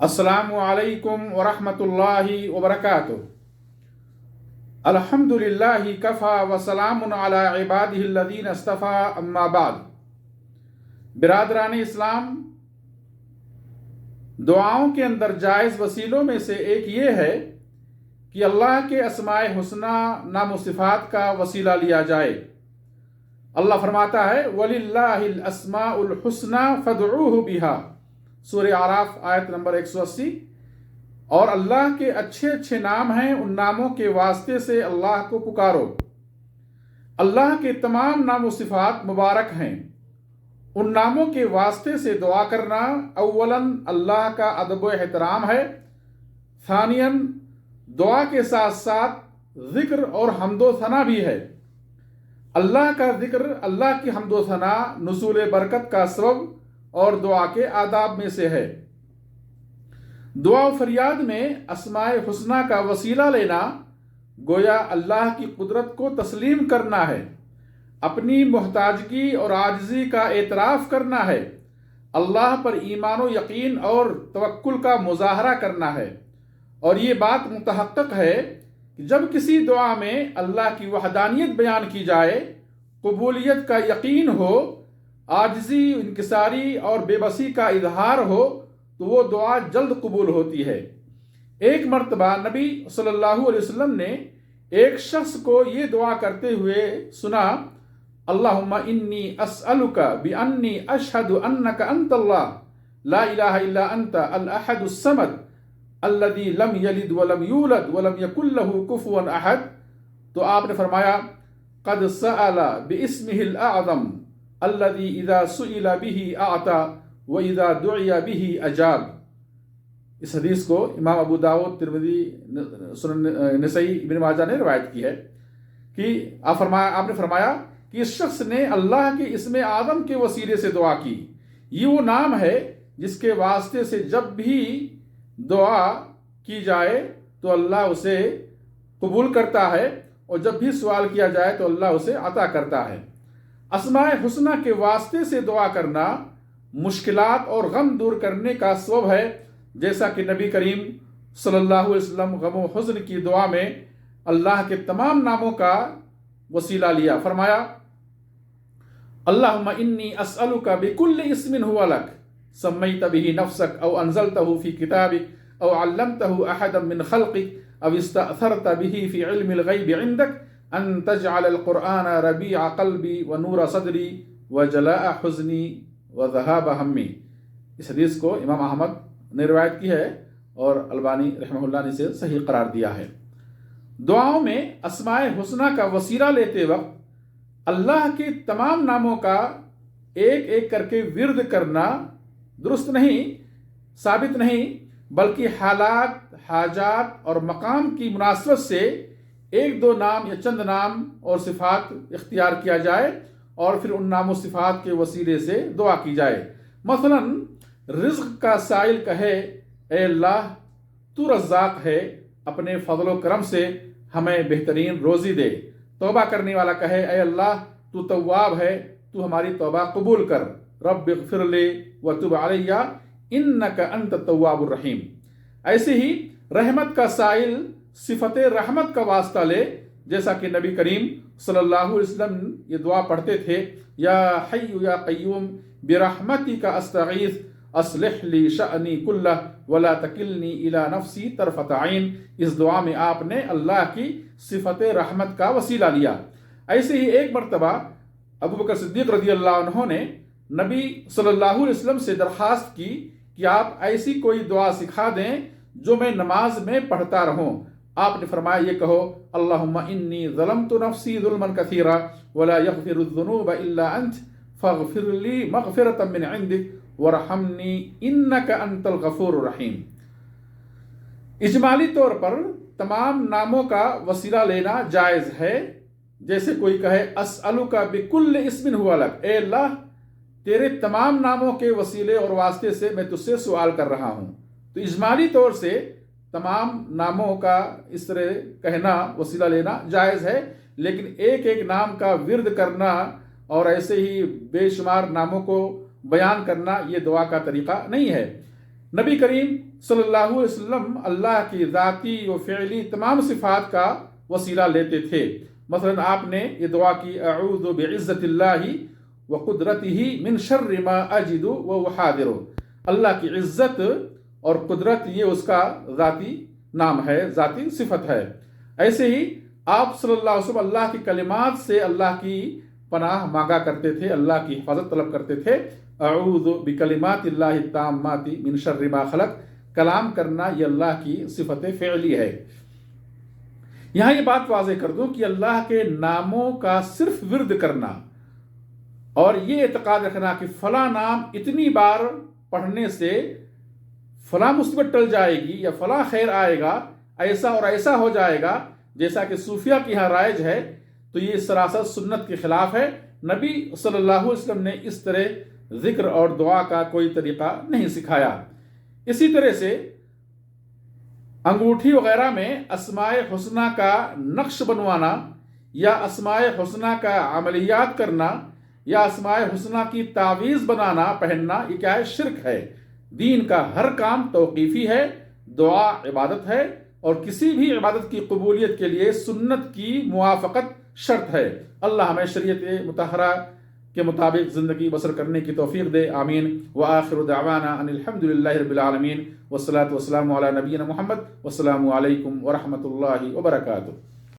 अस्सलामु अलैकुम वरहमतुल्लाहि वबरकातुह। अल्हम्दुलिल्लाहि कफ़ा व सलामुन अला इबादिहिल्लज़ीना इस्तफ़ा अम्मा बाद। बिरादरान इस्लाम, दुआओं के अंदर जायज़ वसीलों में से एक ये है कि अल्लाह के अस्माए हुस्ना नाम सिफ़ात का वसीला लिया जाए। अल्लाह फरमाता है वलिल्लाहिल अस्माउल हुस्ना फदऊहु बिहा, सूरह आराफ आयत नंबर 180। और अल्लाह के अच्छे अच्छे नाम हैं, उन नामों के वास्ते से अल्लाह को पुकारो। अल्लाह के तमाम नाम सिफ़ात मुबारक हैं, उन नामों के वास्ते से दुआ करना अव्वलन अल्लाह का अदब व एहतराम है। थानियन दुआ के साथ साथ ज़िक्र और हम्दो सना भी है। अल्लाह का ज़िक्र, अल्लाह की हम्दो सना नुज़ूल बरकत का सबब और दुआ के आदाब में से है। दुआ व फरियाद में अस्माए हुस्ना का वसीला लेना गोया अल्लाह की कुदरत को तस्लीम करना है, अपनी मोहताजगी और आजिज़ी का एतराफ़ करना है, अल्लाह पर ईमान व यकीन और तवक्कुल का मुज़ाहरा करना है। और ये बात मुतहक्क़क़ है कि जब किसी दुआ में अल्लाह की वहदानियत बयान की जाए, कबूलियत का यकीन हो, आजिज़ी, इंकिसारी और बेबसी का इजहार हो, तो वो दुआ जल्द कबूल होती है। एक मर्तबा नबी सल्लल्लाहु अलैहि वसल्लम ने एक शख्स को ये दुआ करते हुए सुना, अल्लाहुम्मा इन्नी अस्अलुका बिअन्नी अशहदु अन्नका अंतल्लाह ला इलाहा इल्ला अंता अल अहदुस समद अल्लज़ी लम यलिद वलम यूलद वलम यकुल लहू कुफुवन अहद। तो आपने फरमाया क़द सअला बिइस्मिहिल अअज़म अल्लज़ी इज़ा सुइला बिही आता व इज़ा दुइया बिही अजाब। इस हदीस को इमाम अबू दाऊद, तिरमिज़ी, सुनन नसई, इब्न माजा ने रिवायत की है कि आपने फरमाया कि इस शख्स ने अल्लाह के इस्म आज़म के वसीले से दुआ की। ये वो नाम है जिसके वास्ते से जब भी दुआ की जाए तो अल्लाह उसे कबूल करता है, और जब भी सवाल किया जाए तो अल्लाह उसे अता करता है। अस्माए हुस्ना के वास्ते से दुआ करना मुश्किलात और गम दूर करने का सबब है, जैसा कि नबी करीम सल्लल्लाहु अलैहि वसल्लम गम व हुज़्न की दुआ में अल्लाह के तमाम नामों का वसीला लिया। फरमाया अल्लाहुम्मा इन्नी अस्अलुका बिकुल्लि इस्मिन हुवा लक सम्मैत बिही नफ्सक औ अंज़लतहु फी किताबिक औ अल्लमतहु अहदम मिन खल्क़िक औ इस्तअथरत बिही फी इल्मिल ग़ैबि इंदक अन तजअलल क़ुरआन रबीअ क़ल्बी व नूर सदरी व जलाअ हुज़्नी व ज़हाब हम्मी। इस हदीस को इमाम अहमद ने रिवायत की है और अलबानी रहमहुल्लाह ने इसे सही करार दिया है। दुआओं में अस्माए हुस्ना का वसीला लेते वक्त अल्लाह के तमाम नामों का एक एक करके विर्द करना दुरुस्त नहीं, साबित नहीं, बल्कि हालात, हाजात और मकाम की मुनासबत से एक दो नाम या चंद नाम और सिफात इख्तियार किया जाए और फिर उन नामों सिफात के वसीले से दुआ की जाए। मसलन रिज़्क़ का साइल कहे, ए अल्लाह तू रज़्ज़ाक़ है, अपने फ़ज़ल व करम से हमें बेहतरीन रोज़ी दे। तौबा करने वाला कहे, ए अल्लाह तू तव्वाब है, तू हमारी तौबा कबूल कर। रब्बिग़फ़िर ली व तुब अलैया इन्नका अंत तव्वाबुर रहीम। ऐसे ही रहमत का साइल सिफत रहमत का वास्ता ले, जैसा कि नबी करीम सल्लल्लाहु अलैहि वसल्लम ये दुआ पढ़ते थे, या हय्यु या क़य्यूम बिरहमतिका अस्तगीथ अस्लिह ली शअनी कुल्लह वला तकिलनी इला नफ्सी तरफत आइन। इस दुआ में आपने अल्लाह की सिफत रहमत का वसीला लिया। ऐसे ही एक मरतबा अबू बकर सिद्दीक़ रज़ियल्लाहु अन्हु ने नबी सल्लल्लाहु अलैहि वसल्लम से दरख्वास्त की कि आप ऐसी कोई दुआ सिखा दें जो मैं नमाज में पढ़ता रहूं। आपने फरमाया, ये कहो अल्लाहुम्मा इन्नी ज़लमतु नफ्सी ज़ुल्मन कसीरा वला यग़फ़िरुज़्ज़ुनूब इल्ला अंत फ़ग़फ़िर ली मग़फ़िरतम मिन इंदिक वरहमनी इन्नका अंतल गफ़ूरुर रहीम। इजमाली तौर पर तमाम नामों का वसीला लेना जायज़ है। जैसे कोई कहे अस्अलुका बिकुल्लि इस्मिन हुवा लक, ए अल्लाह तेरे तमाम नामों के वसीले और वास्ते से मैं तुझसे सवाल कर रहा हूँ। तो इजमाली तौर से तमाम नामों का इस तरह कहना, वसीला लेना जायज़ है, लेकिन एक एक नाम का विर्द करना और ऐसे ही बेशुमार नामों को बयान करना ये दुआ का तरीका नहीं है। نبی کریم صلی اللہ علیہ وسلم اللہ کی ذاتی و فعلی تمام صفات کا وسیلہ لیتے تھے. مثلا آپ نے یہ دعا کی اعوذ بعزت اللہ و قدرتہ من شر ما اجد و حاضر. اللہ کی عزت اور قدرت یہ اس کا ذاتی نام ہے، ذاتی صفت ہے. ایسے ہی آپ صلی اللہ علیہ وسلم اللہ کی کلمات سے اللہ کی پناہ مانگا کرتے تھے، اللہ کی حفاظت طلب کرتے تھے. اعوذ بکلمات اللہ التامات من شر ما خلق. کلام کرنا یہ اللہ کی صفت فعلی ہے. یہاں یہ بات واضح کر دوں کہ اللہ کے ناموں کا صرف ورد کرنا اور یہ اعتقاد رکھنا کہ فلاں نام اتنی بار پڑھنے سے فلاں مصیبت ٹل جائے گی یا فلاں خیر آئے گا، ایسا اور ایسا ہو جائے گا، جیسا کہ صوفیہ کی یہاں رائج ہے، تو یہ سراسر سنت کے خلاف ہے. نبی صلی اللہ علیہ وسلم نے اس طرح ذکر اور دعا کا کوئی طریقہ نہیں سکھایا. اسی طرح سے انگوٹھی وغیرہ میں اسماء حسنہ کا نقش بنوانا یا اسماء حسنہ کا عملیات کرنا یا اسماء حسنہ کی تعویذ بنانا پہننا، یہ کیا ہے؟ شرک ہے. دین کا ہر کام توقیفی ہے. دعا عبادت ہے اور کسی بھی عبادت کی قبولیت کے لیے سنت کی موافقت شرط ہے. اللہ ہمیں شریعت مطہرہ کے مطابق زندگی بسر کرنے کی توفیق دے. آمین. وآخر دعوانا ان الحمدللہ رب العالمین والصلاة والسلام علی نبینا محمد والسلام علیکم ورحمۃ اللہ وبرکاتہ.